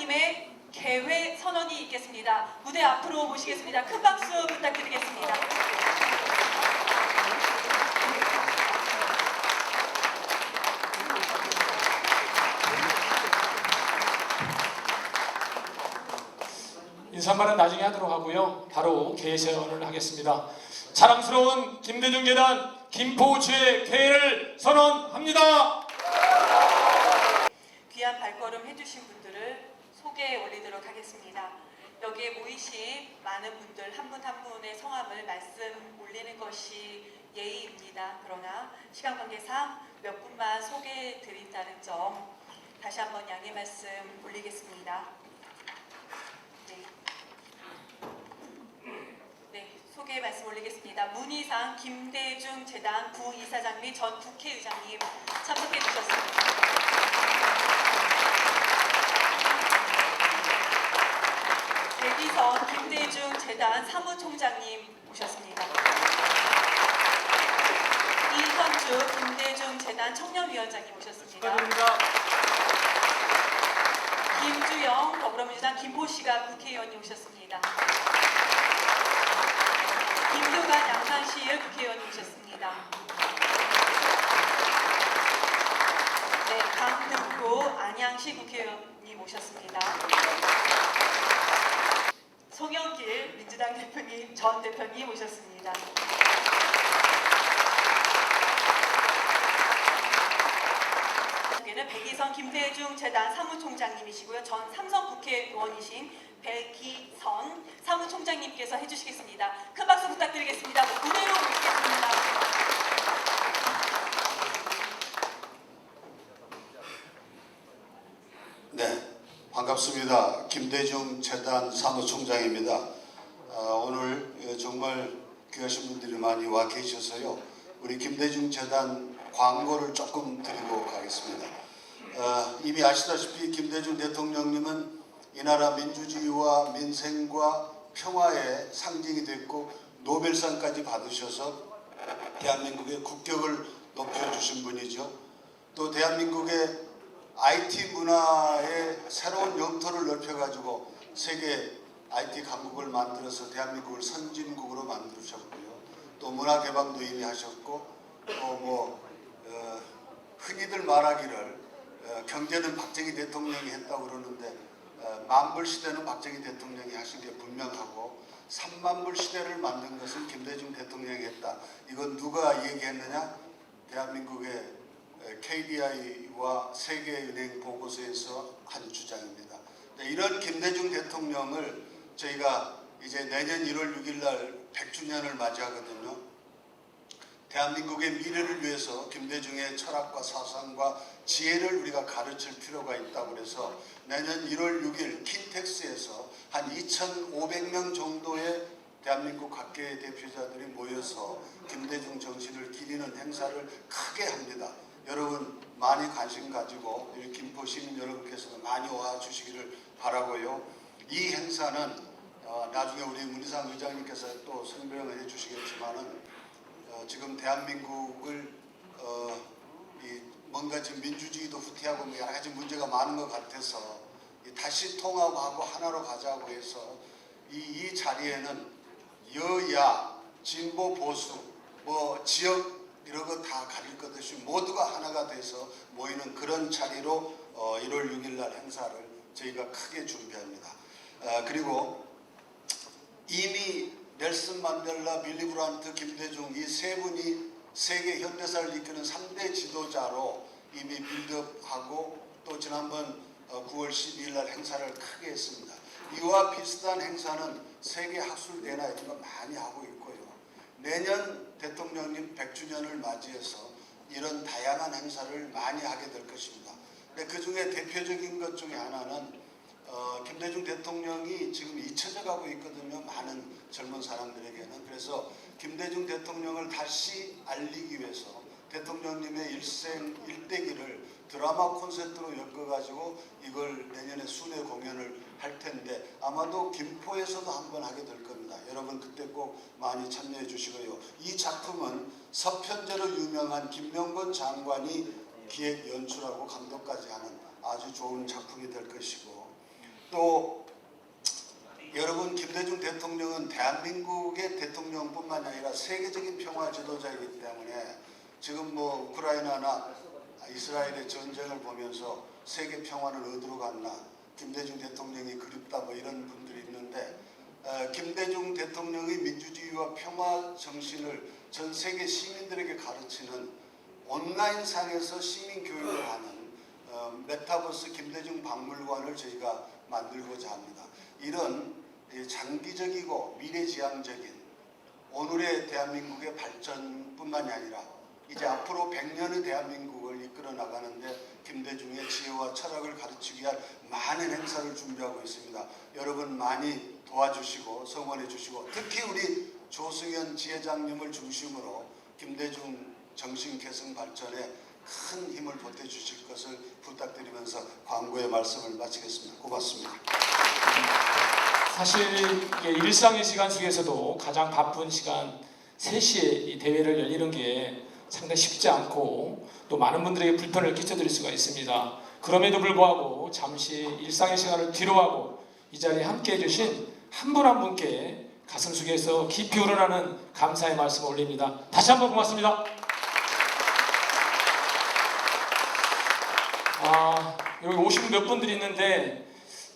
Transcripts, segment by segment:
위원장님의 개회 선언이 있겠습니다. 무대 앞으로 모시겠습니다. 큰 박수 부탁드리겠습니다. 인사말은 나중에 하도록 하고요. 바로 개회 선언을 하겠습니다. 자랑스러운 김대중 재단 김포주의 개회를 선언합니다. 귀한 발걸음 해주신 분들을 소개해 올리도록 하겠습니다. 여기에 모이신 많은 분들 한 분 한 분의 성함을 말씀 올리는 것이 예의입니다. 그러나 시간 관계상 몇 분만 소개해 드린다는 점 다시 한번 양해 말씀 올리겠습니다. 소개 말씀 올리겠습니다. 문희상 김대중 재단 부이사장 및 전 국회의장님 참석해 주셨습니다. 백이선 김대중 재단 사무총장님 오셨습니다. 이현주 김대중 재단 청년위원장님 오셨습니다. 축하드립니다. 김주영 더불어민주당 김포시가 국회의원님 오셨습니다. 김두관 양산시의 국회의원님 오셨습니다. 네, 강등구 안양시 국회의원님 오셨습니다. 송영길 민주당 대표님, 전 대표님 오셨습니다. 백이선 김대중 재단 사무총장님이시고요. 전 삼성 국회의원이신 백이선 사무총장님께서 해주시겠습니다. 큰 박수 부탁드리겠습니다. 무대로 모시겠습니다. 네, 반갑습니다. 김대중 재단 사무총장입니다. 오늘 정말 귀하신 분들이 많이 와 계셔서요. 우리 김대중 재단 광고를 조금 드리고 가겠습니다. 이미 아시다시피 김대중 대통령님은 이 나라 민주주의와 민생과 평화의 상징이 됐고 노벨상까지 받으셔서 대한민국의 국격을 높여주신 분이죠. 또 대한민국의 IT 문화의 새로운 영토를 넓혀가지고 세계 IT 강국을 만들어서 대한민국을 선진국으로 만드셨고요. 또 문화 개방도 이미 하셨고 또 흔히들 말하기를 경제는 박정희 대통령이 했다고 그러는데 만불 시대는 박정희 대통령이 하신 게 분명하고 3만불 시대를 만든 것은 김대중 대통령이 했다. 이건 누가 얘기했느냐? 대한민국의 KDI와 세계은행 보고서에서 한 주장입니다. 이런 김대중 대통령을 저희가 이제 내년 1월 6일 날 100주년을 맞이하거든요. 대한민국의 미래를 위해서 김대중의 철학과 사상과 지혜를 우리가 가르칠 필요가 있다고 그래서 내년 1월 6일 킨텍스에서 한 2,500명 정도의 대한민국 각계의 대표자들이 모여서 김대중 정신을 기리는 행사를 크게 합니다. 여러분 많이 관심 가지고 우리 김포 시민 여러분께서도 많이 와주시기를 바라고요. 이 행사는 나중에 우리 문희상 의장님께서 또 설명을 해주시겠지만은 지금 대한민국을 뭔가 지금 민주주의도 후퇴하고 여러 가지 문제가 많은 것 같아서 다시 통합하고 하나로 가자고 해서 이 자리에는 여야, 진보, 보수, 지역 이런 거 다 가릴 것 없이 모두가 하나가 돼서 모이는 그런 자리로 1월 6일 날 행사를 저희가 크게 준비합니다. 그리고 이미 넬슨 만델라, 빌리 브란트, 김대중 이 세 분이 세계 현대사를 이끄는 3대 지도자로 이미 빌드업하고 또 지난번 9월 12일 날 행사를 크게 했습니다. 이와 비슷한 행사는 세계 학술대나 이런 거 많이 하고 있고요. 내년 대통령님 100주년을 맞이해서 이런 다양한 행사를 많이 하게 될 것입니다. 근데 그 중에 대표적인 것 중에 하나는 김대중 대통령이 지금 잊혀져 가고 있거든요. 많은 젊은 사람들에게는. 그래서 김대중 대통령을 다시 알리기 위해서 대통령님의 일생 일대기를 드라마 콘서트로 엮어가지고 이걸 내년에 순회 공연을 할 텐데 아마도 김포에서도 한번 하게 될 겁니다. 여러분 그때 꼭 많이 참여해 주시고요. 이 작품은 서편제로 유명한 김명건 장관이 기획 연출하고 감독까지 하는 아주 좋은 작품이 될 것이고 또 여러분, 김대중 대통령은 대한민국의 대통령뿐만 아니라 세계적인 평화 지도자이기 때문에 지금 뭐 우크라이나나 이스라엘의 전쟁을 보면서 세계 평화는 어디로 갔나, 김대중 대통령이 그립다 뭐 이런 분들이 있는데, 김대중 대통령의 민주주의와 평화 정신을 전 세계 시민들에게 가르치는 온라인상에서 시민 교육을 하는 메타버스 김대중 박물관을 저희가 만들고자 합니다. 이런 장기적이고 미래지향적인 오늘의 대한민국의 발전뿐만이 아니라 이제 앞으로 100년의 대한민국을 이끌어 나가는데 김대중의 지혜와 철학을 가르치기 위한 많은 행사를 준비하고 있습니다. 여러분 많이 도와주시고 성원해 주시고, 특히 우리 조승현 지회장님을 중심으로 김대중 정신 개성 발전에 큰 힘을 보태주실 것을 부탁드리면서 광고의 말씀을 마치겠습니다. 고맙습니다. 사실 이게 일상의 시간 속에서도 가장 바쁜 시간 3시에 이 대회를 열리는 게 상당히 쉽지 않고 또 많은 분들에게 불편을 끼쳐드릴 수가 있습니다. 그럼에도 불구하고 잠시 일상의 시간을 뒤로하고 이 자리에 함께 해주신 한 분 한 분께 가슴 속에서 깊이 우러나는 감사의 말씀을 올립니다. 다시 한번 고맙습니다. 여기 오신 몇 분들이 있는데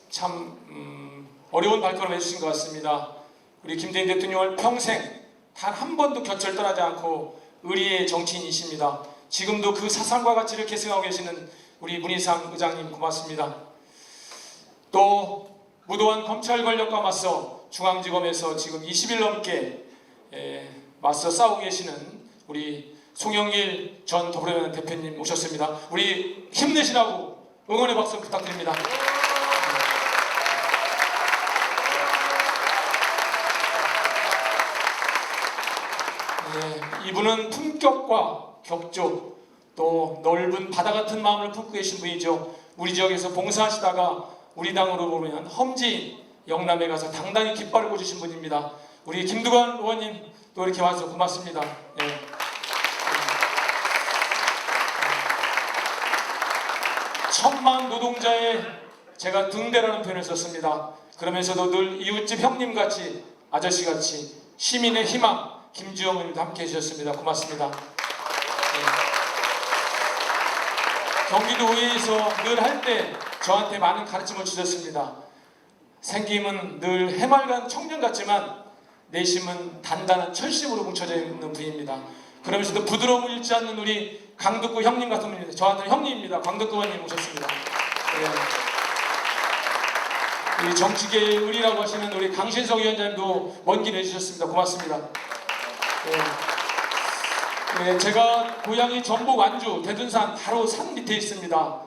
참 어려운 발걸음 해주신 것 같습니다. 우리 김대중 대통령을 평생 단 한 번도 곁을 떠나지 않고 의리의 정치인이십니다. 지금도 그 사상과 가치를 계승하고 계시는 우리 문희상 의장님 고맙습니다. 또 무도한 검찰 권력과 맞서 중앙지검에서 지금 20일 넘게 맞서 싸우고 계시는 우리 송영길 전 더불어민주당 대표님 오셨습니다. 우리 힘내시라고 응원의 박수 부탁드립니다. 이분은 품격과 격조 또 넓은 바다 같은 마음을 품고 계신 분이죠. 우리 지역에서 봉사하시다가 우리 당으로 보면 험지 영남에 가서 당당히 깃발을 꽂으신 분입니다. 우리 김두관 의원님 또 이렇게 와서 고맙습니다. 천만 노동자의 제가 등대라는 표현을 썼습니다. 그러면서도 늘 이웃집 형님같이 아저씨같이 시민의 희망 김주영 의원님도 함께 해주셨습니다. 고맙습니다. 경기도의회에서 늘 할 때 저한테 많은 가르침을 주셨습니다. 생김은 늘 해맑은 청년 같지만 내심은 단단한 철심으로 뭉쳐져 있는 분입니다. 그러면서도 부드러움을 잃지 않는 우리 강덕구 형님 같은 분입니다. 저한테는 형님입니다. 강덕구 의원님 오셨습니다. 우리 정치계의 의리라고 하시는 우리 강신석 위원장님도 먼 길 해주셨습니다. 고맙습니다. 제가 고향이 전북 완주 대둔산 바로 산 밑에 있습니다.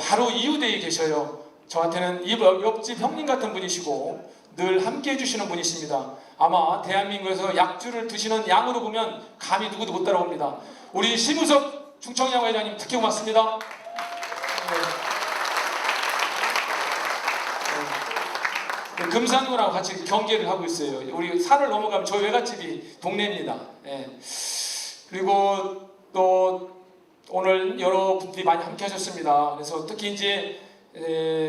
바로 이웃에 계셔요. 저한테는 옆집 형님 같은 분이시고 늘 함께 해주시는 분이십니다. 아마 대한민국에서 약주를 드시는 양으로 보면 감히 누구도 못 따라옵니다. 우리 심우석 충청야구 회장님 특히 고맙습니다. 금산구랑 같이 경계를 하고 있어요. 우리 산을 넘어가면 저희 외갓집이 동네입니다. 그리고 또 오늘 여러분들이 많이 함께 하셨습니다. 그래서 특히 이제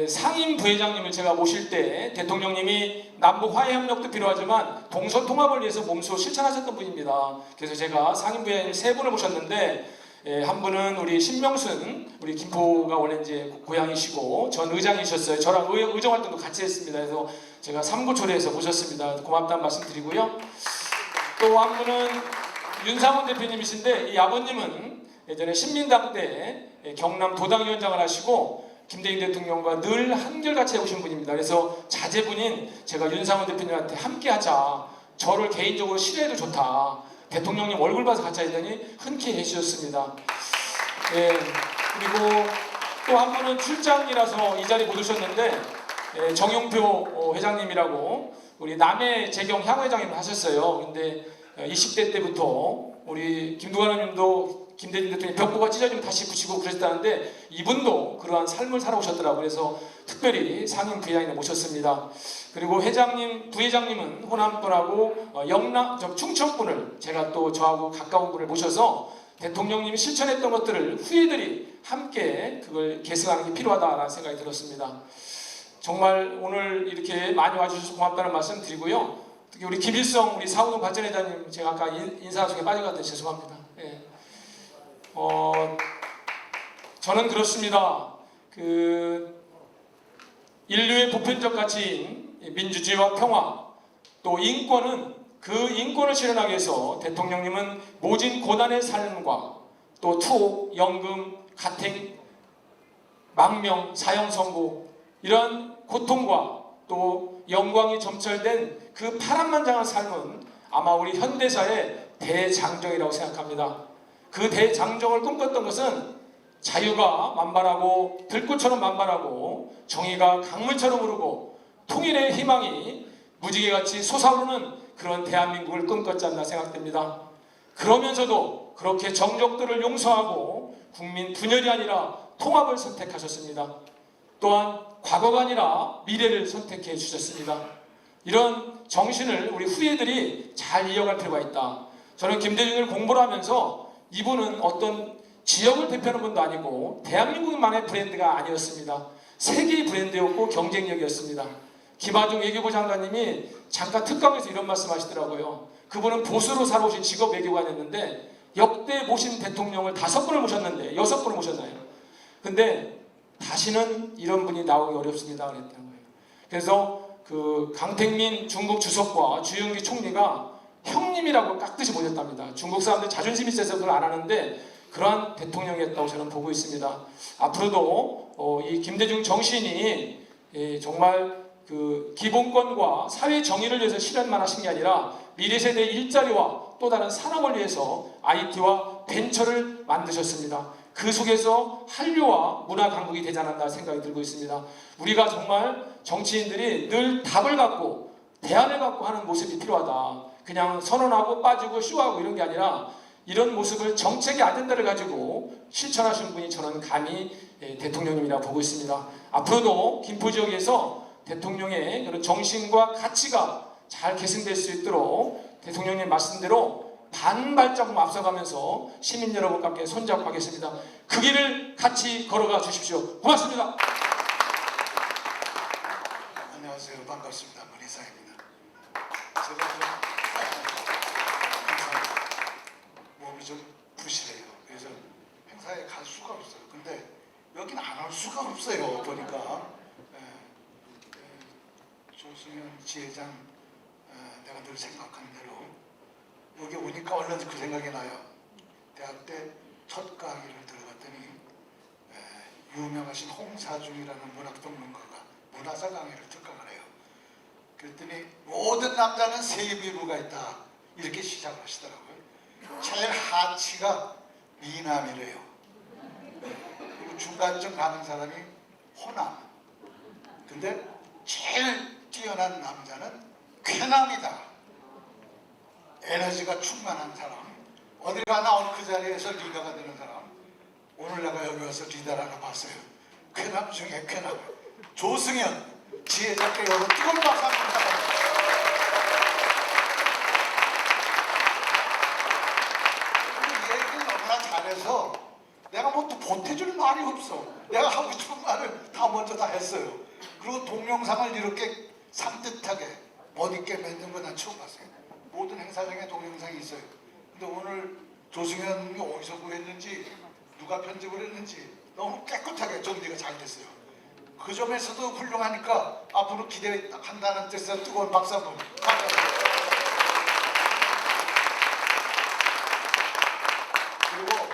상임 부회장님을 제가 모실 때 대통령님이 남북 화해 협력도 필요하지만 동서 통합을 위해서 몸소 실천하셨던 분입니다. 그래서 제가 상임 부회장님 3분을 모셨는데 한 분은 우리 신명순 우리 김포가 원래 이제 고향이시고 전 의장이셨어요. 저랑 의정 활동도 같이 했습니다. 그래서 제가 삼고초대해서 모셨습니다. 고맙다는 말씀 드리고요. 또 한 분은 윤상훈 대표님이신데 이 아버님은 예전에 신민당 때 경남 도당위원장을 하시고 김대중 대통령과 늘 한결같이 해오신 분입니다. 그래서 자제분인 제가 윤상훈 대표님한테 함께하자. 저를 개인적으로 싫어해도 좋다. 대통령님 얼굴 봐서 같이 했더니 흔쾌히 해주셨습니다. 그리고 또 한 분은 출장이라서 이 자리에 못 오셨는데 정용표 회장님이라고 우리 남해 재경 향후회장님을 하셨어요. 근데 20대 때부터 우리 김두관 의원님도 김대중 대통령 벽보가 찢어지면 다시 붙이고 그러셨다는데 이분도 그러한 삶을 살아오셨더라고요. 그래서 특별히 상임 부회장님을 모셨습니다. 그리고 회장님, 부회장님은 호남분하고 충청분을 제가 또 저하고 가까운 분을 모셔서 대통령님이 실천했던 것들을 후예들이 함께 그걸 계승하는 게 필요하다라는 생각이 들었습니다. 정말 오늘 이렇게 많이 와주셔서 고맙다는 말씀 드리고요. 특히 우리 김일성 우리 사우동 발전회장님 제가 아까 인사 중에 빠진 것 같아서 죄송합니다. 예. 저는 그렇습니다. 인류의 보편적 가치인 민주주의와 평화 또 인권은 그 인권을 실현하기 위해서 대통령님은 모진 고난의 삶과 또 투옥, 연금, 가택, 망명, 사형 선고 이러한 고통과 또 영광이 점철된 그 파란만장한 삶은 아마 우리 현대사의 대장정이라고 생각합니다. 그 대장정을 꿈꿨던 것은 자유가 만발하고 들꽃처럼 만발하고 정의가 강물처럼 흐르고 통일의 희망이 무지개같이 솟아오르는 그런 대한민국을 꿈꿨지 않나 생각됩니다. 그러면서도 그렇게 정적들을 용서하고 국민 분열이 아니라 통합을 선택하셨습니다. 또한 과거가 아니라 미래를 선택해 주셨습니다. 이런 정신을 우리 후예들이 잘 이어갈 필요가 있다. 저는 김대중을 공부를 하면서 이분은 어떤 지역을 대표하는 분도 아니고 대한민국만의 브랜드가 아니었습니다. 세계의 브랜드였고 경쟁력이었습니다. 김하중 외교부 장관님이 잠깐 특강에서 이런 말씀 하시더라고요. 그분은 보수로 살아오신 직업 외교관이었는데 역대 모신 대통령을 5분을 모셨는데 6분을 모셨나요? 근데 다시는 이런 분이 나오기 어렵습니다. 그랬다는 거예요. 그래서 강택민 중국 주석과 주영기 총리가 형님이라고 깍듯이 보셨답니다. 중국 사람들 자존심이 세서 그걸 안 하는데 그러한 대통령이었다고 저는 보고 있습니다. 앞으로도 이 김대중 정신이 정말 기본권과 사회 정의를 위해서 실현만 하신 게 아니라 미래 세대의 일자리와 또 다른 산업을 위해서 IT와 벤처를 만드셨습니다. 그 속에서 한류와 문화 강국이 되지 않았나 생각이 들고 있습니다. 우리가 정말 정치인들이 늘 답을 갖고 대안을 갖고 하는 모습이 필요하다. 그냥 선언하고 빠지고 쇼하고 이런 게 아니라 이런 모습을 정책의 아젠다를 가지고 실천하신 분이 저는 감히 대통령님이라고 보고 있습니다. 앞으로도 김포 지역에서 대통령의 그런 정신과 가치가 잘 계승될 수 있도록 대통령님 말씀대로 반발자국 앞서가면서 시민 여러분과 함께 손잡고 하겠습니다. 그 길을 같이 걸어가 주십시오. 고맙습니다. 안녕하세요. 반갑습니다. 문희상입니다. 제가 몸이 좀 부실해요. 그래서 행사에 갈 수가 없어요. 근데 여기는 안 올 수가 없어요. 보니까 조승현 지회장 내가 늘 생각한 대로 여기 오니까 얼른 그 생각이 나요. 대학 때 첫 강의를 들어갔더니 유명하신 홍사중이라는 문학평론가가 문화사 강의를 특강을 해요. 그랬더니 모든 남자는 세 비루가 있다 이렇게 시작을 하시더라고요. 제일 하치가 미남이래요. 그리고 중간쯤 가는 사람이 호남. 근데 제일 뛰어난 남자는 쾌남이다. 에너지가 충만한 사람. 어딜 가나 오늘 그 자리에서 리더가 되는 사람. 오늘 내가 여기 와서 리더를 하나 봤어요. 쾌남 중에 쾌남. 조승현 지혜자께 여러분 뜨거운 박수 한번 부탁드립니다. 얘기를 너무나 잘해서 내가 뭐 또 보태줄 말이 없어. 내가 하고 싶은 말을 다 먼저 다 했어요. 그리고 동영상을 이렇게 산뜻하게 멋있게 만든 거 난 처음 봤어요. 모든 행사장에 동영상이 있어요. 근데 오늘 조승현이 어디서 구했는지 누가 편집을 했는지 너무 깨끗하게 정리가 잘 됐어요. 그 점에서도 훌륭하니까 앞으로 기대한다는 뜻에서 뜨거운 박수 한번 감사합니다. 그리고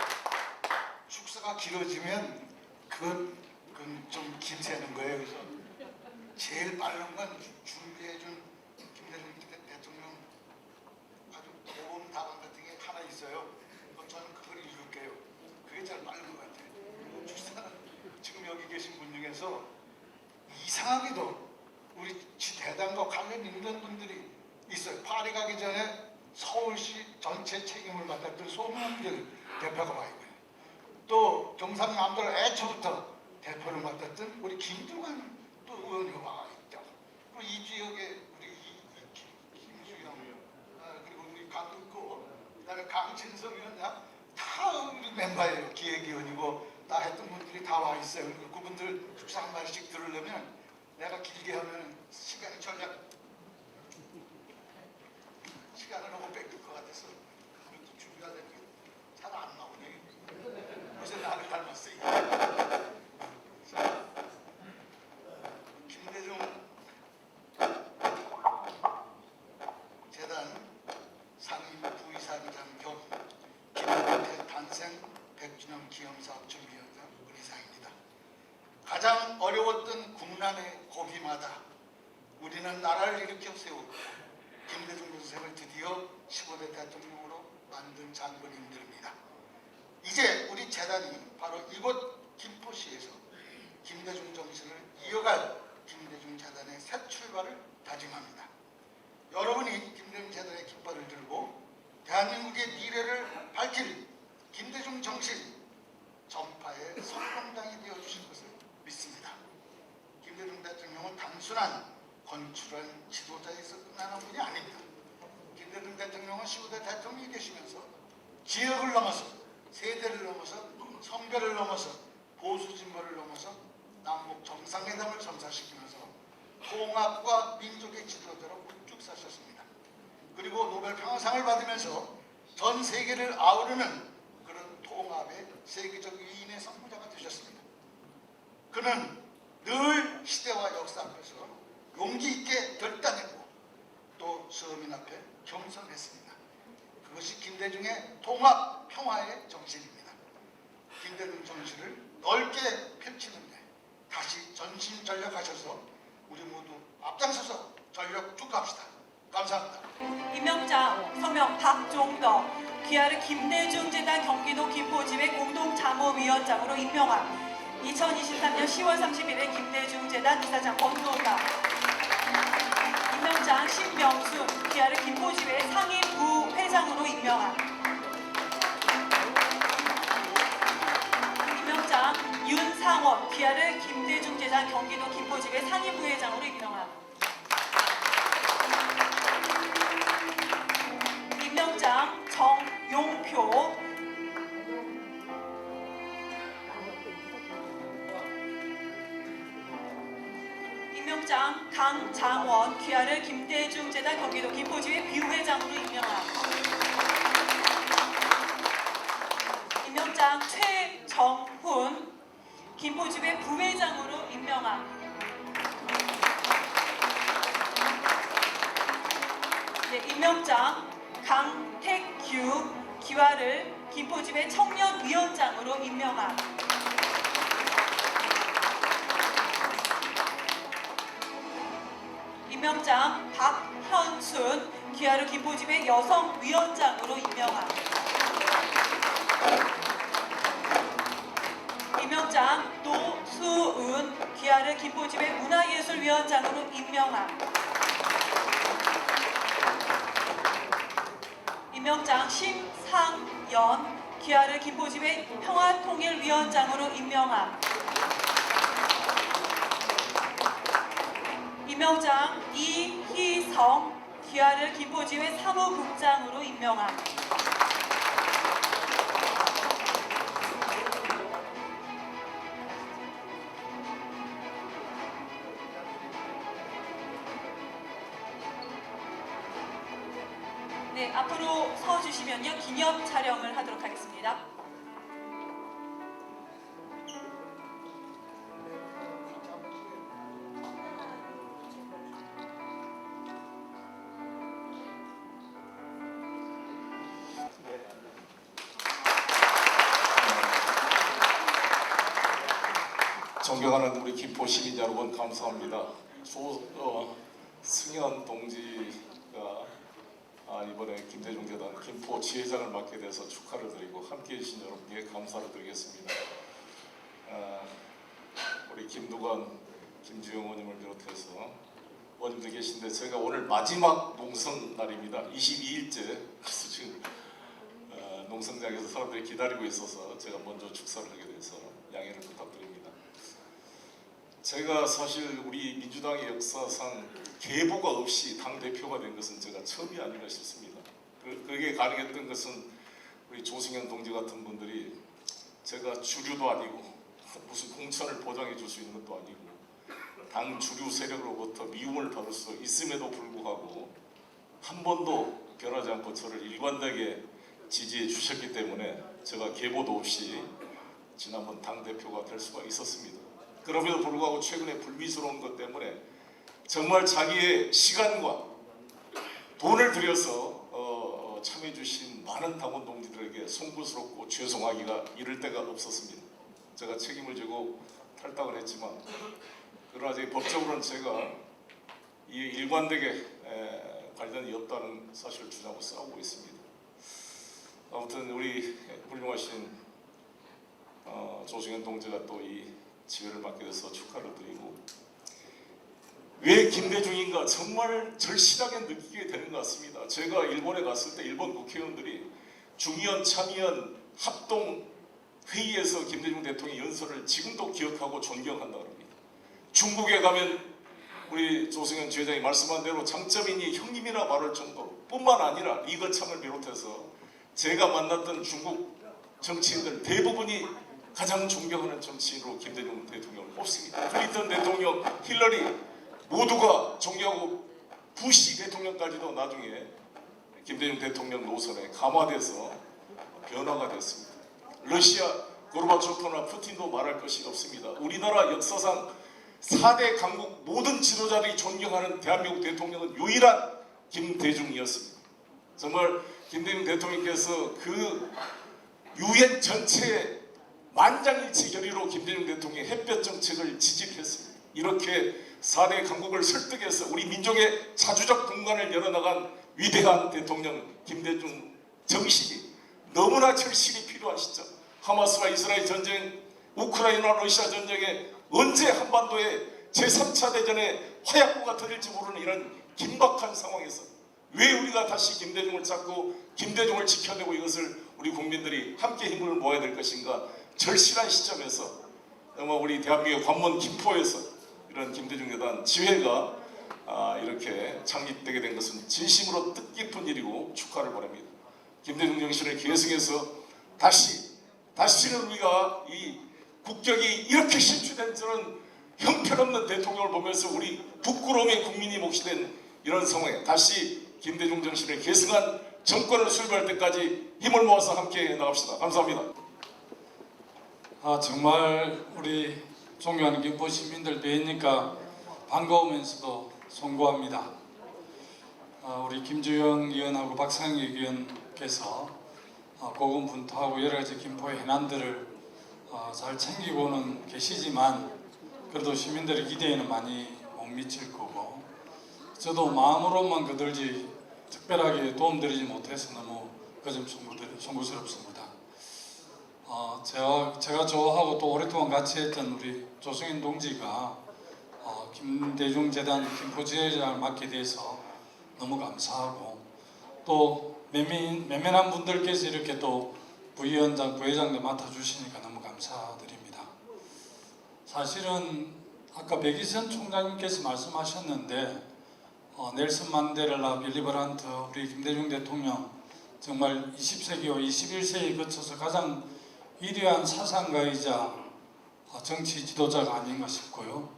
축사가 길어지면 그건 좀 김새는 거예요. 그래서 제일 빠른 건 준비해준 김대중 대통령 아주 고운 답안 같은 게 하나 있어요. 저는 그걸 읽을게요. 그게 제일 빠른 것 같아요. 그리고 축사는 지금 여기 계신 분 중에서 이상하게도 우리 대단과 관련 있는 분들이 있어요. 파리 가기 전에 서울시 전체 책임을 맡았던 소문필 대표가 와 있고요. 또 경상남도 애초부터 대표를 맡았던 우리 김두관 또 의원이 와 있죠. 그리고 이 지역에 우리 김수영 그리고 우리 강국고 그다음에 강진성 의원 다 우리 멤버예요. 기획위원이고 다 했던 분들이 다 와 있어요. 그분들 축사 한 말씩 들으려면 내가 길게 하면 시간이 시간을 너무 뺏길 것 같아서 그것도 준비가 되는 게 잘 안 나오네. 요새 나를 닮았어요. 자, 김대중 재단 상임 부이사장 겸 김대중 탄생 100주년 기념사업 준비위원장 은희상입니다. 가장 어려웠던 국난의 고비마다 우리는 나라를 일으켜 세우고 김대중 선생을 드디어 15대 대통령으로 만든 장군님들입니다. 이제 우리 재단이 바로 이곳 김포시에서 김대중 정신을 이어갈 김대중 재단의 새 출발을 다짐합니다. 여러분이 김대중 재단의 깃발을 들고 대한민국의 미래를 밝힐 김대중 정신 전파의 선봉장이 되어주실 것을 믿습니다. 김대중 대통령은 단순한 건축한 지도자에서 끝나는 분이 아닙니다. 김대중 대통령은 15대 대통령이 되시면서 지역을 넘어서 세대를 넘어서 성별을 넘어서 보수 진보를 넘어서 남북 정상회담을 선사시키면서 통합과 민족의 지도자로 쭉 사셨습니다. 그리고 노벨 평화상을 받으면서 전 세계를 아우르는 그런 통합의 세계적 위인의 선구자가 되셨습니다. 그는 늘 시대와 역사 앞에서 용기 있게 결단했고 또 서민 앞에 겸손했습니다. 그것이 김대중의 통합 평화의 정신입니다. 김대중 정신을 넓게 펼치는데 다시 전심전력하셔서 우리 모두 앞장서서 전력 쭉 갑시다. 감사합니다. 임명장, 성명 박종덕, 귀하를 김대중 재단 경기도 김포지회 공동자문위원장으로 임명함. 2023년 10월 30일에 김대중 재단 이사장 권노가. 임명장 신명순, 귀하를 김포지회 상임부회장으로 임명함. 임명장 윤상원, 귀하를 김대중 재단 경기도 김포지회 상임부회장으로 임명함. 임명장 정용표, 임명장 강장원, 귀하를 김대중 재단 경기도 김포지회 비회장으로 임명함. 임명장 최정훈, 김포지회 부회장으로 임명함. 네, 임명장 강택규, 귀하를 김포지회 청년위원장으로 임명함. 임명장 박현순, 귀하를 김포지회 여성위원장으로 임명함. 임명장 노수은, 귀하를 김포지회 문화예술위원장으로 임명함. 임명장 심상연, 귀하를 김포지회 평화통일위원장으로 임명함. 임명장 이희성, 귀하를 김포지회 사무국장으로 임명함. 네, 앞으로 서주시면요, 기념 촬영을 하도록 하겠습니다. 존경하는 우리 김포 시민 여러분, 감사합니다. 승현 동지가 이번에 김대중 재단 김포 지회장을 맡게 돼서 축하를 드리고 함께해 주신 여러분께 감사를 드리겠습니다. 우리 김두관, 김주영 의원님을 비롯해서 의원님들 계신데 제가 오늘 마지막 농성 날입니다. 22일째. 그래서 지금 농성장에서 사람들이 기다리고 있어서 제가 먼저 축사를 하게 돼서 양해를 부탁드립니다. 제가 사실 우리 민주당의 역사상 계보가 없이 당대표가 된 것은 제가 처음이 아닌가 싶습니다. 그게 가능했던 것은 우리 조승현 동지 같은 분들이 제가 주류도 아니고 무슨 공천을 보장해 줄 수 있는 것도 아니고 당 주류 세력으로부터 미움을 받을 수 있음에도 불구하고 한 번도 변하지 않고 저를 일관되게 지지해 주셨기 때문에 제가 계보도 없이 지난번 당대표가 될 수가 있었습니다. 그럼에도 불구하고 최근에 불미스러운 것 때문에 정말 자기의 시간과 돈을 들여서 참여해 주신 많은 당원 동지들에게 송구스럽고 죄송하기가 이를 데가 없었습니다. 제가 책임을 지고 탈당을 했지만 그러나 법적으로는 제가 이 일관되게 관련이 없다는 사실을 주장하고 싸우고 있습니다. 아무튼 우리 훌륭하신 조승현 동지가 또 이 지회를 맡게 돼서 축하를 드리고, 왜 김대중인가 정말 절실하게 느끼게 되는 것 같습니다. 제가 일본에 갔을 때 일본 국회의원들이 중의원, 참의원 합동 회의에서 김대중 대통령의 연설을 지금도 기억하고 존경한다고 합니다. 중국에 가면 우리 조승현 지회장이 말씀한 대로 장점이니 형님이나 말할 정도로 뿐만 아니라 리거창을 비롯해서 제가 만났던 중국 정치인들 대부분이 가장 존경하는 정치인으로 김대중 대통령을 뽑습니다. 클린턴 대통령, 힐러리 모두가 존경하고 부시 대통령까지도 나중에 김대중 대통령 노선에 감화돼서 변화가 됐습니다. 러시아 고르바초프나 푸틴도 말할 것이 없습니다. 우리나라 역사상 4대 강국 모든 지도자들이 존경하는 대한민국 대통령은 유일한 김대중이었습니다. 정말 김대중 대통령께서 그 유엔 전체의 만장일치 결의로 김대중 대통령의 햇볕 정책을 지지했습니다. 이렇게 4대 강국을 설득해서 우리 민족의 자주적 공간을 열어나간 위대한 대통령 김대중 정신이 너무나 절실히 필요한 시점, 하마스와 이스라엘 전쟁, 우크라이나 러시아 전쟁에 언제 한반도에 제3차 대전의 화약고가 터질지 모르는 이런 긴박한 상황에서 왜 우리가 다시 김대중을 찾고 김대중을 지켜내고 이것을 우리 국민들이 함께 힘을 모아야 될 것인가, 절실한 시점에서 우리 대한민국 관문 김포에서 이런 김대중 여단 지회가 이렇게 창립되게 된 것은 진심으로 뜻깊은 일이고 축하를 보냅니다. 김대중 정신을 계승해서 다시는 우리가 이 국격이 이렇게 실추된 저는 형편없는 대통령을 보면서 우리 부끄러움의 국민이 몫이 된 이런 상황에 다시 김대중 정신을 계승한 정권을 수립할 때까지 힘을 모아서 함께 나갑시다. 감사합니다. 정말 우리 존경하는 김포 시민들 뵈니까 반가우면서도 송구합니다. 우리 김주영 의원하고 박상익 의원께서 고군분투하고 여러 가지 김포의 해난들을 잘 챙기고는 계시지만 그래도 시민들의 기대에는 많이 못 미칠 거고, 저도 마음으로만 그들지 특별하게 도움드리지 못해서 너무 그 점 송구스럽습니다. 제가 좋아하고 또 오랫동안 같이 했던 우리 조승현 동지가 김대중 재단 김포지회장을 맡게 돼서 너무 감사하고, 또 매면한 분들께서 이렇게 또 부위원장, 부회장도 맡아주시니까 너무 감사드립니다. 사실은 아까 백이선 총장님께서 말씀하셨는데 넬슨 만델라, 빌리 버란트, 우리 김대중 대통령 정말 20세기와 21세기에 거쳐서 가장 위대한 사상가이자 정치 지도자가 아닌가 싶고요.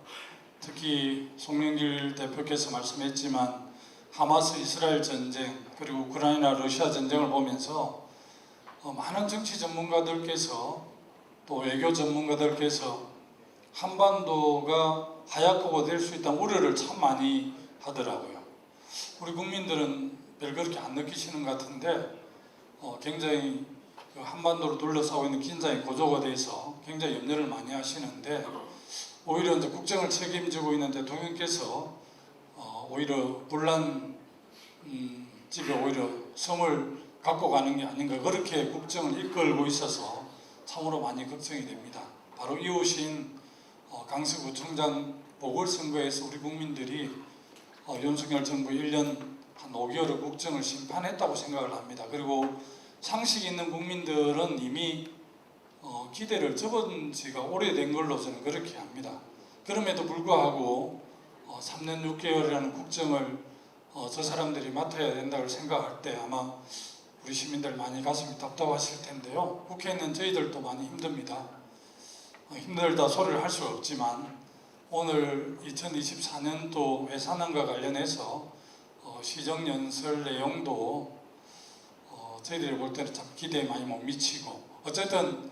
특히 송영길 대표께서 말씀했지만 하마스 이스라엘 전쟁 그리고 우크라이나 러시아 전쟁을 보면서 많은 정치 전문가들께서 또 외교 전문가들께서 한반도가 하얗고가 될 수 있다는 우려를 참 많이 하더라고요. 우리 국민들은 별 그렇게 안 느끼시는 것 같은데 굉장히 한반도를 둘러싸고 있는 긴장의 고조가 돼서 굉장히 염려를 많이 하시는데, 오히려 이제 국정을 책임지고 있는 대통령께서 오히려 분란 집에 오히려 성을 갖고 가는 게 아닌가, 그렇게 국정을 이끌고 있어서 참으로 많이 걱정이 됩니다. 바로 이웃인 강서구청장 보궐선거에서 우리 국민들이 윤석열 정부 1년 한 5개월의 국정을 심판했다고 생각을 합니다. 그리고 상식 있는 국민들은 이미 기대를 접은 지가 오래된 걸로 저는 그렇게 합니다. 그럼에도 불구하고 3년 6개월이라는 국정을 저 사람들이 맡아야 된다고 생각할 때 아마 우리 시민들 많이 가슴이 답답하실 텐데요. 국회에 있는 저희들도 많이 힘듭니다. 힘들다 소리를 할 수가 없지만 오늘 2024년도 예산안과 관련해서 시정연설 내용도 저희들이 볼 때는 참 기대에 많이 못 미치고, 어쨌든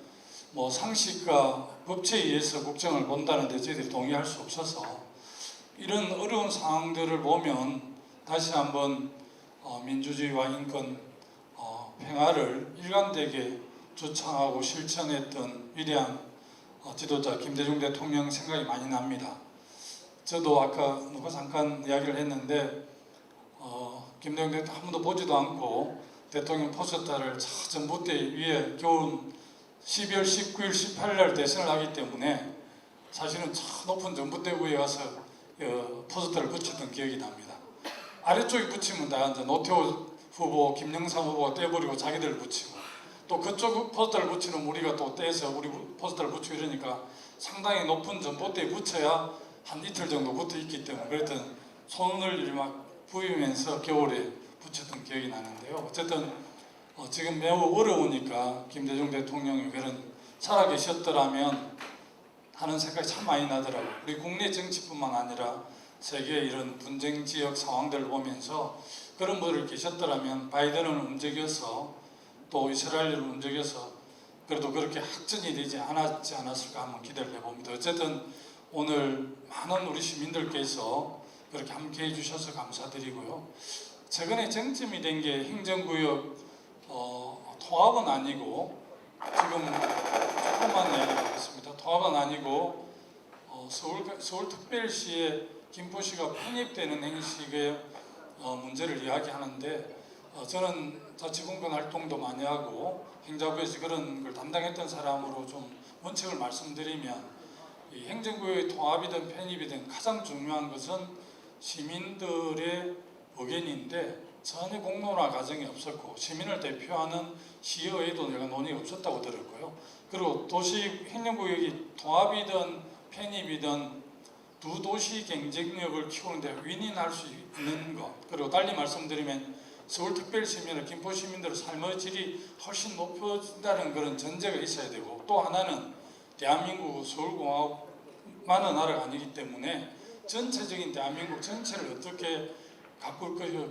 뭐 상식과 법치에 의해서 국정을 본다는데 저희들이 동의할 수 없어서 이런 어려운 상황들을 보면 다시 한번 민주주의와 인권, 평화를 일관되게 주창하고 실천했던 위대한 지도자 김대중 대통령 생각이 많이 납니다. 저도 아까 누가 잠깐 이야기를 했는데 김대중 대통령 한 번도 보지도 않고 대통령 포스터를 저 전봇대 위에 겨울 12월 19일, 18일 날 대선을 하기 때문에 사실은 저 높은 전봇대 위에 가서 포스터를 붙였던 기억이 납니다. 아래쪽에 붙이면 다 이제 노태우 후보, 김영삼 후보가 떼버리고 자기들 붙이고, 또 그쪽 포스터를 붙이는 우리가 또 떼서 우리 포스터를 붙이고 이러니까 상당히 높은 전봇대에 붙여야 한 이틀 정도 붙어 있기 때문에 그랬던 손을 막 부으면서 겨울에 붙였던 기억이 나는데요. 어쨌든 지금 매우 어려우니까 김대중 대통령이 그런 살아계셨더라면 하는 생각이 참 많이 나더라고요. 우리 국내 정치뿐만 아니라 세계 이런 분쟁 지역 상황들을 보면서 그런 분들 계셨더라면 바이든을 움직여서 또 이스라엘을 움직여서 그래도 그렇게 확전이 되지 않았을까 한번 기대를 해봅니다. 어쨌든 오늘 많은 우리 시민들께서 그렇게 함께 해주셔서 감사드리고요. 최근에 쟁점이 된 게 행정구역 통합은 아니고, 지금 조금만 이야기하겠습니다. 통합은 아니고 서울특별시에 김포시가 편입되는 행식의 문제를 이야기하는데, 저는 자치분권 활동도 많이 하고 행자부에서 그런 걸 담당했던 사람으로 좀 원칙을 말씀드리면, 이 행정구역의 통합이든 편입이든 가장 중요한 것은 시민들의 의견인데 전혀 공론화 과정이 없었고 시민을 대표하는 시의회도 내가 논의가 없었다고 들었고요. 그리고 도시 행정구역이 통합이든 편입이든 두 도시 경쟁력을 키우는데 윈윈할 수 있는 것, 그리고 달리 말씀드리면 서울특별시민이나 김포시민들의 삶의 질이 훨씬 높아진다는 그런 전제가 있어야 되고, 또 하나는 대한민국 서울공화국만은 나라가 아니기 때문에 전체적인 대한민국 전체를 어떻게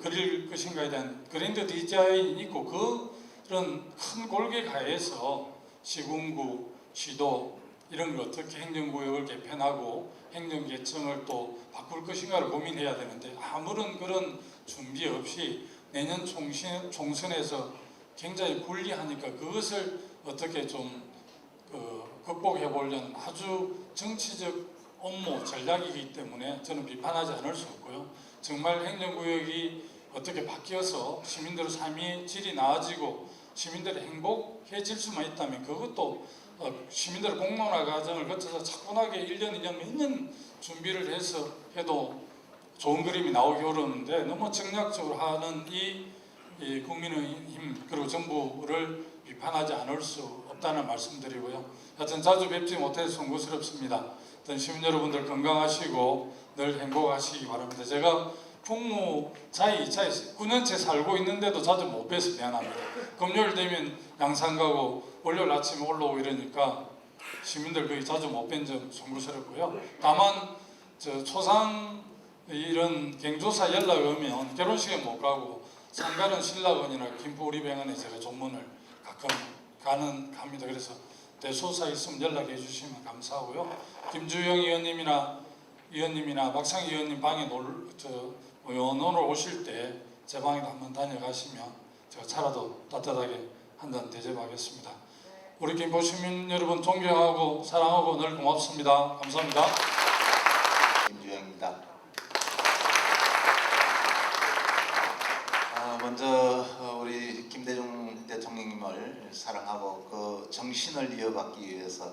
그릴 것인가에 대한 그랜드 디자인이 있고, 그런 큰 골격하에서 시군구, 시도 이런 걸 어떻게 행정구역을 개편하고 행정계층을 또 바꿀 것인가를 고민해야 되는데, 아무런 그런 준비 없이 내년 총선에서 굉장히 불리하니까 그것을 어떻게 좀 극복해 보려는 아주 정치적 업무 전략이기 때문에 저는 비판하지 않을 수 없고요. 정말 행정구역이 어떻게 바뀌어서 시민들의 삶의 질이 나아지고 시민들이 행복해질 수만 있다면, 그것도 시민들의 공론화 과정을 거쳐서 차분하게 1년, 2년, 몇 년 준비를 해서 해도 좋은 그림이 나오기 어려운데, 너무 정략적으로 하는 이 국민의힘 그리고 정부를 비판하지 않을 수 없다는 말씀드리고요. 하여튼 자주 뵙지 못해서 송구스럽습니다. 하여튼 시민 여러분들 건강하시고 늘 행복하시기 바랍니다. 제가 풍무자이 9년째 살고 있는데도 자주 못 뵈서 미안합니다. 금요일 되면 양산 가고 월요일 아침에 올라오고 이러니까 시민들 거의 자주 못 뵌 점 송구스럽고요. 다만 초상 이런 경조사 연락 오면 결혼식에 못 가고 상가는 신라원이나 김포 우리병원에 제가 조문을 가끔 갑니다. 그래서 대소사 있으면 연락해 주시면 감사하고요. 김주영 의원님이나 박상희 의원님 방에 의원으로 오실 때 제 방에도 한번 다녀가시면 제가 차라도 따뜻하게 한잔 대접하겠습니다. 우리 김포 시민 여러분 존경하고 사랑하고 늘 고맙습니다. 감사합니다. 김주영입니다. 먼저 우리 김대중 대통령님을 사랑하고 그 정신을 이어받기 위해서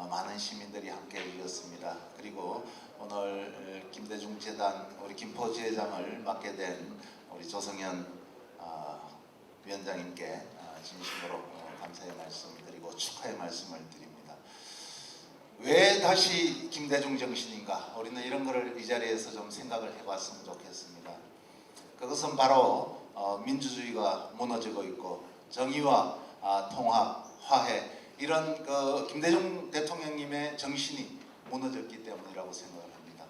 많은 시민들이 함께 해주셨습니다. 그리고 오늘 김대중 재단 우리 김포지회장을 맡게 된 우리 조성현 위원장님께 진심으로 감사의 말씀드리고 축하의 말씀을 드립니다. 왜 다시 김대중 정신인가? 우리는 이런 거를 이 자리에서 좀 생각을 해봤으면 좋겠습니다. 그것은 바로 민주주의가 무너지고 있고 정의와 통합, 화해 이런 김대중 대통령님의 정신이 무너졌기 때문이라고 생각을 합니다.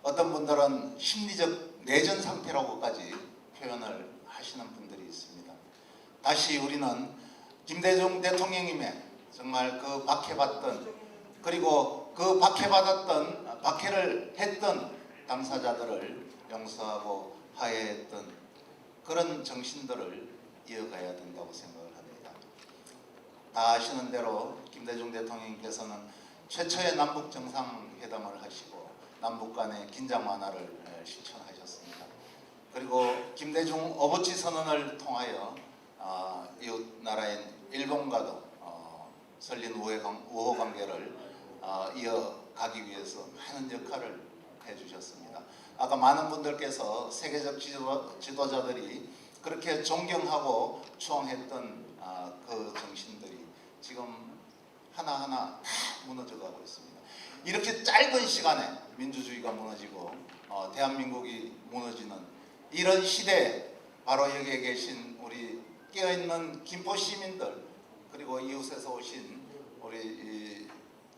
어떤 분들은 심리적 내전 상태라고까지 표현을 하시는 분들이 있습니다. 다시 우리는 김대중 대통령님의 정말 그 박해받던, 그리고 그 박해를 했던 당사자들을 용서하고 화해했던 그런 정신들을 이어가야 된다고 생각을 합니다. 다 아시는 대로 김대중 대통령께서는 최초의 남북 정상회담을 하시고 남북 간의 긴장 완화를 실천하셨습니다. 그리고 김대중 어부치 선언을 통하여 이웃 나라인 일본과도 설린 우호 관계를 이어가기 위해서 많은 역할을 해주셨습니다. 아까 많은 분들께서 세계적 지도자들이 그렇게 존경하고 추앙했던 그 정신들이 지금 하나하나 다 무너져가고 있습니다. 이렇게 짧은 시간에 민주주의가 무너지고 대한민국이 무너지는 이런 시대에 바로 여기에 계신 우리 깨어있는 김포 시민들, 그리고 이웃에서 오신 우리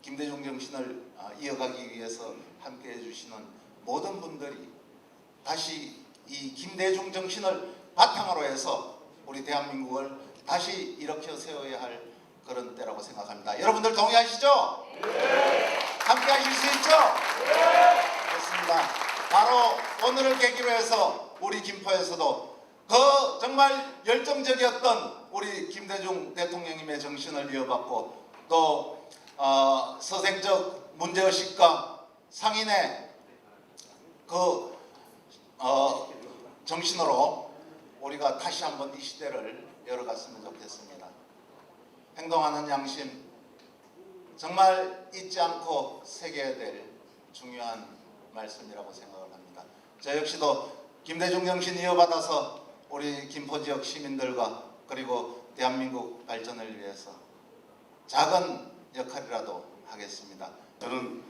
김대중 정신을 이어가기 위해서 함께 해주시는 모든 분들이 다시 이 김대중 정신을 바탕으로 해서 우리 대한민국을 다시 일으켜 세워야 할 그런 때라고 생각합니다. 여러분들 동의하시죠? 네. 함께 하실 수 있죠? 네. 그렇습니다. 바로 오늘을 계기로 해서 우리 김포에서도 그 정말 열정적이었던 우리 김대중 대통령님의 정신을 이어받고 또 서생적 문제의식과 상인의 그 정신으로 우리가 다시 한번 이 시대를 열어갔으면 좋겠습니다. 행동하는 양심 정말 잊지 않고 새겨야 될 중요한 말씀이라고 생각을 합니다. 저 역시도 김대중 정신 이어받아서 우리 김포 지역 시민들과 그리고 대한민국 발전을 위해서 작은 역할이라도 하겠습니다. 저는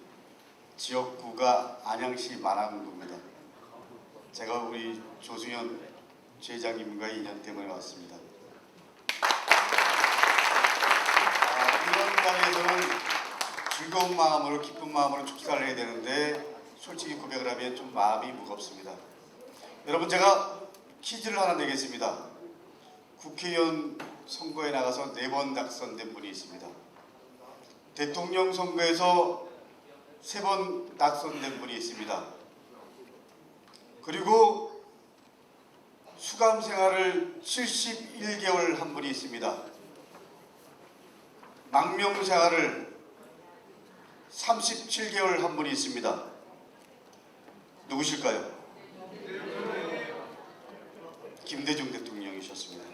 지역구가 안양시 마랑구입니다. 제가 우리 조승현 회장님과 인연 때문에 왔습니다. 이런 자리에서는 즐거운 마음으로 기쁜 마음으로 축사를 해야 되는데 솔직히 고백을 하면 좀 마음이 무겁습니다. 여러분, 제가 퀴즈를 하나 내겠습니다. 국회의원 선거에 나가서 4번 당선된 분이 있습니다. 대통령 선거에서 3번 당선된 분이 있습니다. 그리고 수감 생활을 71개월 한 분이 있습니다. 망명 생활을 37개월 한 분이 있습니다. 누구실까요? 김대중 대통령이셨습니다.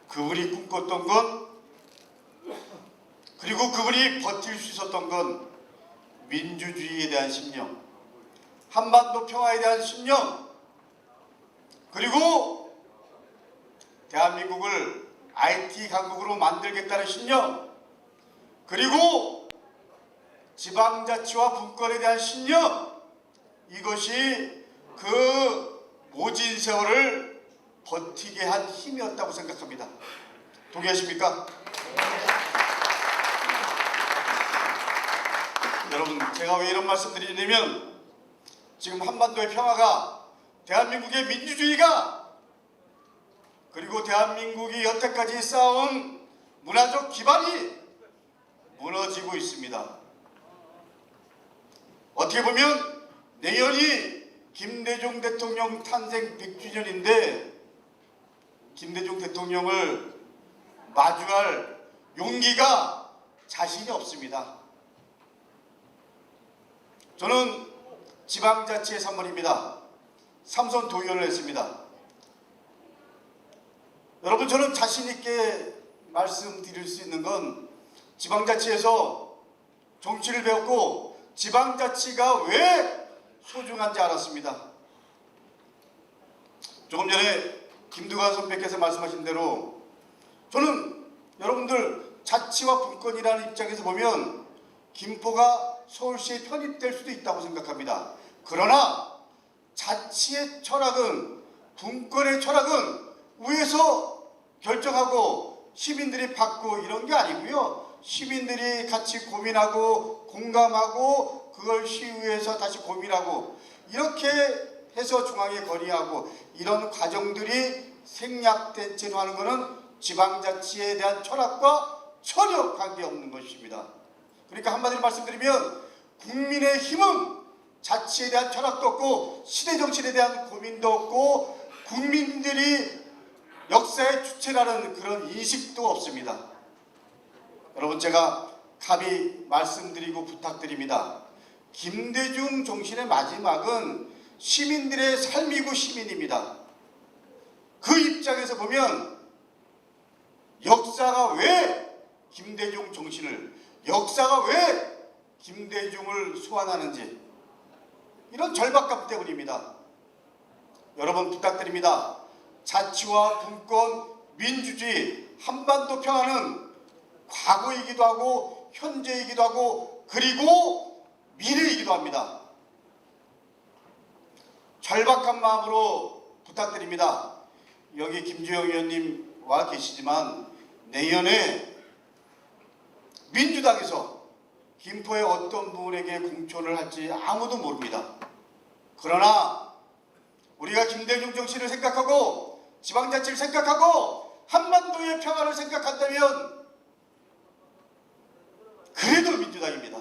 그분이 꿈꿨던 건, 그리고 그분이 버틸 수 있었던 건 민주주의에 대한 신념, 한반도 평화에 대한 신념, 그리고 대한민국을 IT 강국으로 만들겠다는 신념, 그리고 지방자치와 분권에 대한 신념, 이것이 그 모진 세월을 버티게 한 힘이었다고 생각합니다. 동의하십니까? 여러분, 제가 왜 이런 말씀 드리냐면 지금 한반도의 평화가, 대한민국의 민주주의가, 그리고 대한민국이 여태까지 쌓아온 문화적 기반이 무너지고 있습니다. 어떻게 보면 내년이 김대중 대통령 탄생 100주년인데 김대중 대통령을 마주할 용기가 자신이 없습니다. 저는 지방자치의 3번입니다. 삼선 도의원을 했습니다. 여러분, 저는 자신 있게 말씀드릴 수 있는 건 지방자치에서 정치를 배웠고 지방자치가 왜 소중한지 알았습니다. 조금 전에 김두관 선배께서 말씀하신 대로 저는 여러분들 자치와 분권이라는 입장에서 보면 김포가 서울시에 편입될 수도 있다고 생각합니다. 그러나 자치의 철학은, 분권의 철학은 위에서 결정하고 시민들이 받고 이런 게 아니고요. 시민들이 같이 고민하고 공감하고 그걸 시의회에서 다시 고민하고 이렇게 해서 중앙에 건의하고 이런 과정들이 생략된 채로 하는 것은 지방자치에 대한 철학과 전혀 관계없는 것입니다. 그러니까 한마디로 말씀드리면 국민의힘은 자치에 대한 철학도 없고 시대정신에 대한 고민도 없고 국민들이 역사의 주체라는 그런 인식도 없습니다. 여러분, 제가 감히 말씀드리고 부탁드립니다. 김대중 정신의 마지막은 시민들의 삶이고 시민입니다. 그 입장에서 보면 역사가 왜 김대중 정신을, 역사가 왜 김대중을 소환하는지 이런 절박감 때문입니다. 여러분 부탁드립니다. 자치와 분권, 민주주의, 한반도 평화는 과거이기도 하고 현재이기도 하고 그리고 미래이기도 합니다. 절박한 마음으로 부탁드립니다. 여기 김주영 의원님 와 계시지만 내년에 민주당에서 김포의 어떤 분에게 공천을 할지 아무도 모릅니다. 그러나 우리가 김대중 정신을 생각하고 지방자치를 생각하고 한반도의 평화를 생각한다면 그래도 민주당입니다.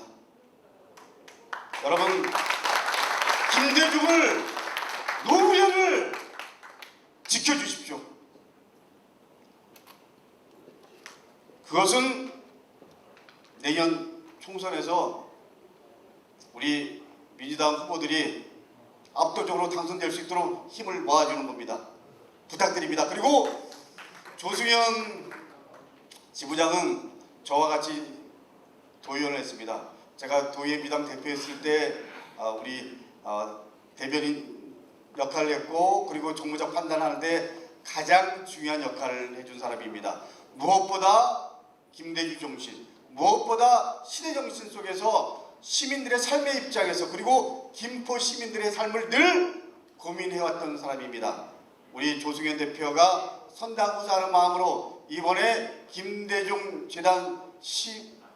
여러분, 김대중을, 노무현을 지켜주십시오. 그것은 내년 총선에서 우리 민주당 후보들이 압도적으로 당선될 수 있도록 힘을 모아주는 겁니다. 부탁드립니다. 그리고 조승현 지부장은 저와 같이 도의원을 했습니다. 제가 도의회 비당 대표했을 때 우리 대변인 역할을 했고 그리고 정무적 판단하는데 가장 중요한 역할을 해준 사람입니다. 무엇보다 김대중 정신, 무엇보다 시대 정신 속에서 시민들의 삶의 입장에서 그리고 김포 시민들의 삶을 늘 고민해왔던 사람입니다. 우리 조승현 대표가 선당후사하는 마음으로 이번에 김대중 재단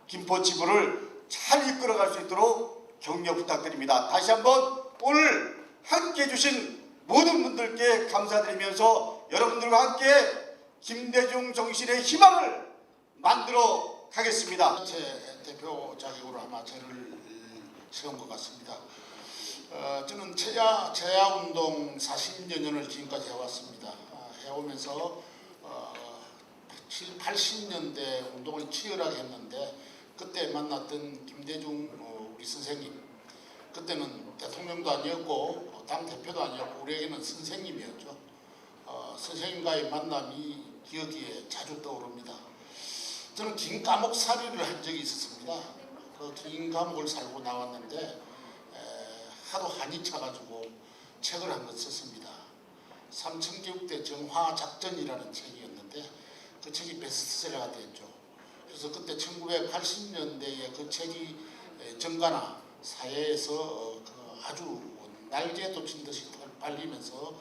김포 지부를 잘 이끌어갈 수 있도록 격려 부탁드립니다. 다시 한번 오늘 함께해 주신 모든 분들께 감사드리면서 여러분들과 함께 김대중 정신의 희망을 만들어 가겠습니다. 제 대표 자격으로 아마 저를 세운 것 같습니다. 저는 제야운동 40여 년을 지금까지 해왔습니다. 해오면서 80년대 운동을 치열하게 했는데 그때 만났던 김대중 우리 선생님, 그때는 대통령도 아니었고 당대표도 아니었고 우리에게는 선생님이었죠. 선생님과의 만남이 기억에 자주 떠오릅니다. 저는 긴 감옥살이를 한 적이 있었습니다. 그 긴 감옥을 살고 나왔는데 하도 한이 차가지고 책을 한 권 썼습니다. 삼천개국대 정화작전이라는 책이었는데 그 책이 베스트셀러가 됐죠. 그래서 그때 1980년대에 그 책이 정가나 사회에서 아주 날개도 친 듯이 빨리면서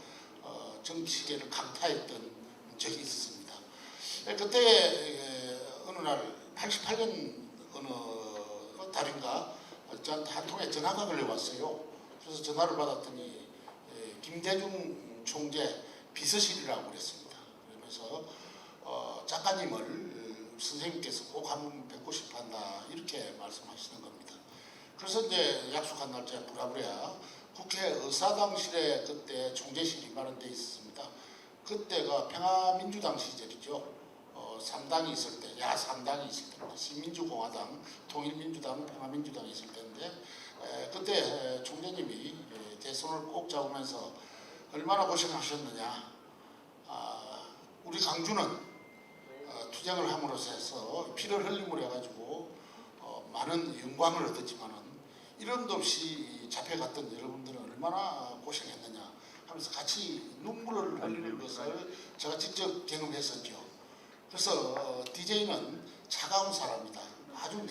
정치계를 강타했던 적이 있었습니다. 그때 어느 날 88년 어느 달인가 저한테 한 통의 전화가 걸려왔어요. 그래서 전화를 받았더니 김대중 총재 비서실이라고 그랬습니다. 그러면서 작가님을 선생님께서 꼭 한번 뵙고 싶어 한다 이렇게 말씀하시는 겁니다. 그래서 이제 약속한 날짜에 부랴부랴 국회 의사당실에 그때 총재실이 마련되어 있었습니다. 그때가 평화민주당 시절이죠. 3당이 있을 때, 야3당이 있을 때입니다. 신민주공화당, 통일민주당, 평화민주당이 있을 때인데 그때 총재님이 제 손을 꼭 잡으면서 얼마나 고생하셨느냐. 우리 강주는 투쟁을 함으로써 해서 피를 흘림으로 해가지고 많은 영광을 얻었지만은 이름도 없이 잡혀갔던 여러분들은 얼마나 고생했느냐 하면서 같이 눈물을 흘리는 것을 제가 직접 경험했었죠. 그래서 DJ는 차가운 사람이다. 아주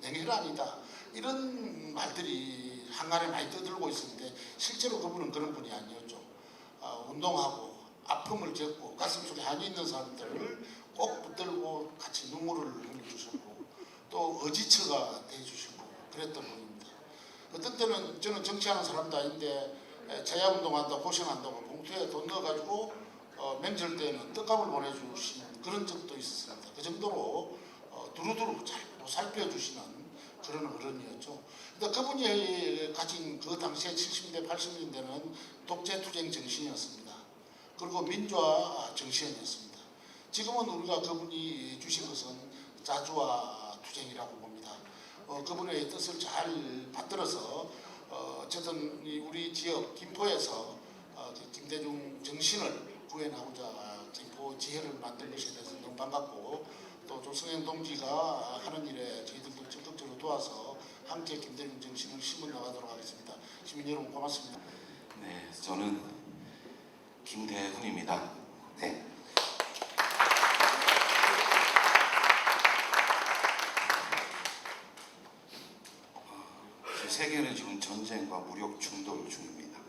냉혈한이다. 이런 말들이 한간에 많이 떠들고 있었는데 실제로 그분은 그런 분이 아니었죠. 운동하고 아픔을 겪고 가슴속에 한이 있는 사람들을 꼭 붙들고 같이 눈물을 흘려주셨고 또 의지처가 돼주시고 그랬던 분입니다. 어떤 때는 저는 정치하는 사람도 아닌데 자야운동한다고 고생한다고 봉투에 돈 넣어가지고 명절 때는 떡값을 보내주신 그런 적도 있었습니다. 그 정도로 두루두루 잘 살펴주시는 그런 어른이었죠. 근데 그분이 가진 그 당시에 70년대 80년대는 독재투쟁 정신이었습니다. 그리고 민주화 정신이었습니다. 지금은 우리가 그분이 주신 것은 자주화 투쟁이라고 봅니다. 그분의 뜻을 잘 받들어서 어쨌든 우리 지역 김포에서 김대중 정신을 구현하고자 김포 지혜를 만든 것에 대해서 너무 반갑고, 또 조성현 동지가 하는 일에 저희들도 적극적으로 도와서 함께 김대중 정신을 심어 나가도록 하겠습니다. 시민 여러분 고맙습니다. 네, 저는 김대훈입니다. 네. 세계는 지금 전쟁과 무력 충돌 중입니다.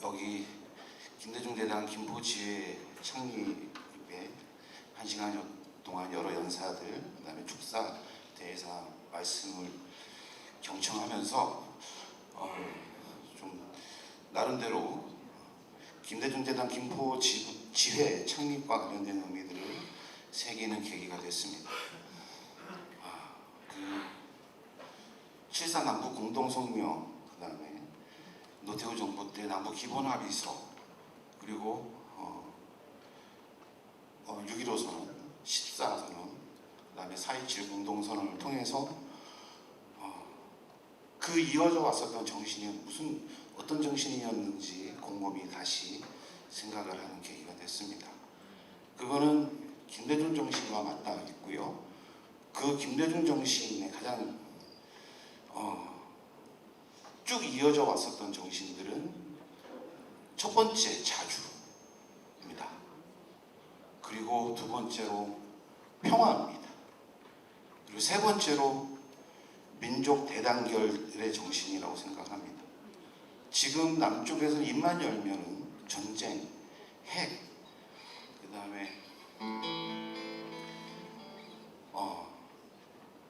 여기 김대중 대당 김포지회 창립에 1시간 동안 여러 연사들, 그다음에 축사, 대사 말씀을 경청하면서 좀 나름대로 김대중 대당 김포지회 창립과 관련된 의미들을 새기는 계기가 됐습니다. 7.4 남북 공동성명, 그 다음에 노태우 정부 때 남북 기본합의서, 그리고 6.15 선언, 14 선언, 그 다음에 4.27 공동선언을 통해서 그 이어져 왔었던 정신이 어떤 정신이었는지 곰곰이 다시 생각을 하는 계기가 됐습니다. 그거는 김대중 정신과 맞닿아 있고요. 그 김대중 정신의 가장 쭉 이어져 왔었던 정신들은 첫 번째 자주입니다. 그리고 두 번째로 평화입니다. 그리고 세 번째로 민족 대단결의 정신이라고 생각합니다. 지금 남쪽에서 입만 열면은 전쟁, 핵, 그 다음에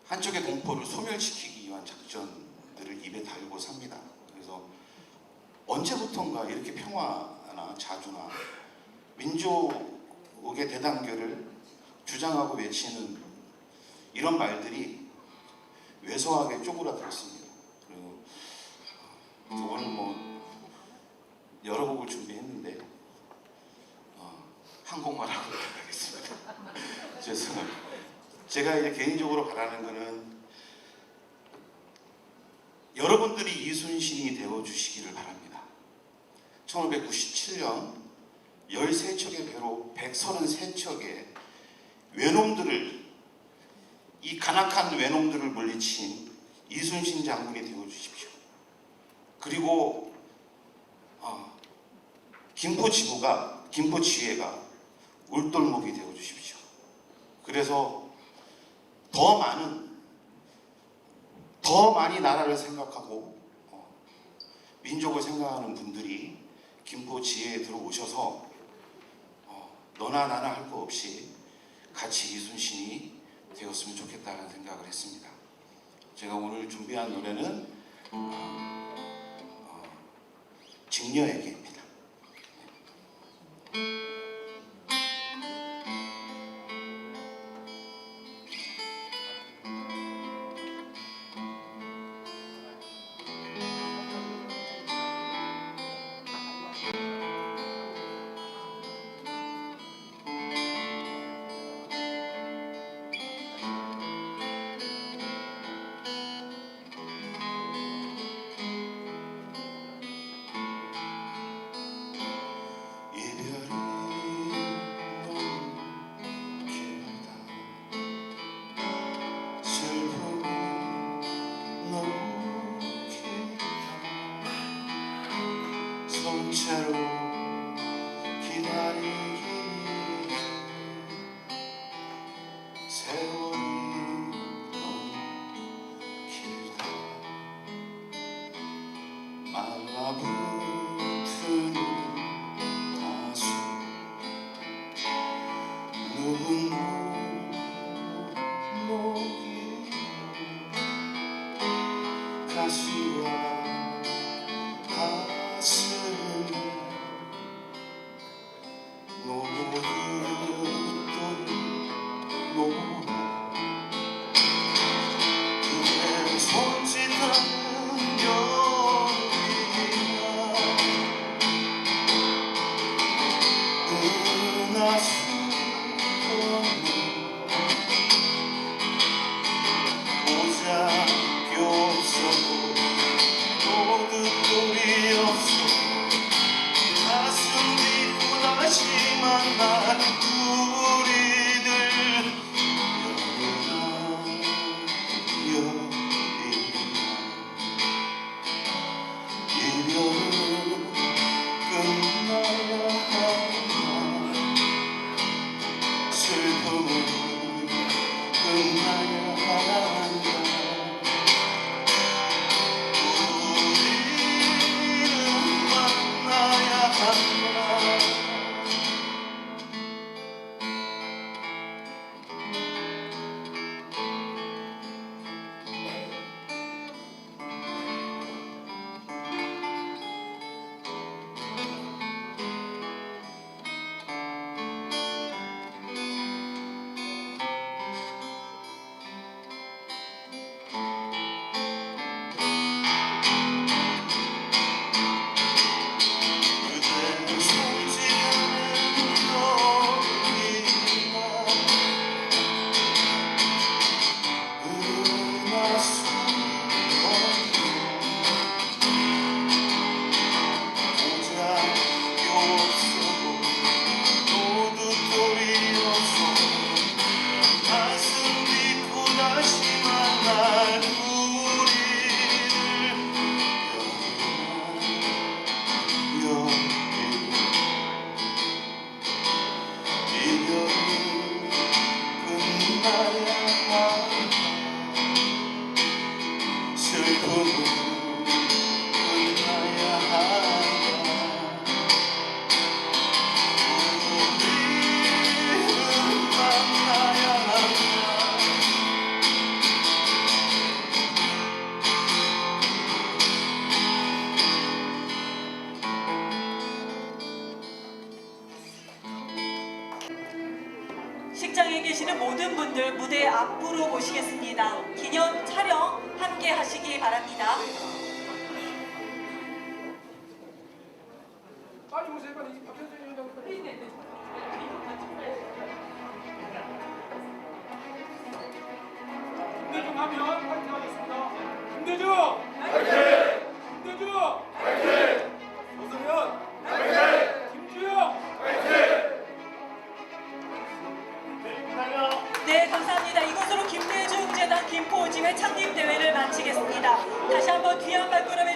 한쪽의 공포를 소멸시키기 위한 작전들을 입에 달고 삽니다. 그래서 언제부턴가 이렇게 평화나 자주나 민족의 대단결을 주장하고 외치는 이런 말들이 왜소하게 쪼그라들었습니다. 그리고 오늘 여러 곡을 준비했는데 한 곡만 하고 가겠습니다. 죄송합니다. 제가 이제 개인적으로 바라는 거는 여러분들이 이순신이 되어주시기를 바랍니다. 1597년 13척의 배로 133척의 외놈들을, 이 간악한 외놈들을 물리친 이순신 장군이 되어주십시오. 그리고 김포지회가 울돌목이 되어주십시오. 그래서 더 많이 나라를 생각하고 민족을 생각하는 분들이 김포지회에 들어오셔서 너나 나나 할 거 없이 같이 이순신이 되었으면 좋겠다는 생각을 했습니다. 제가 오늘 준비한 노래는 직녀에게입니다. 손채로 기다리기 세월이 너무 길다. 말라붙은 가수 누군 목이 오시는 모든 분들 무대 앞으로 모시겠습니다. 기념 촬영 함께 하시기 바랍니다. 빨리 오세요, 빨리. 박현준 위원장. 김대중 하면 파이팅 하겠습니다. 김대중! 파이팅! 김대중! 파이팅! 노승현! 파이팅! 김주영! 파이팅! 네, 감사합니다. 이것으로 김대중 재단 김포지회 창립대회를 마치겠습니다. 다시 한번 귀한 발걸음해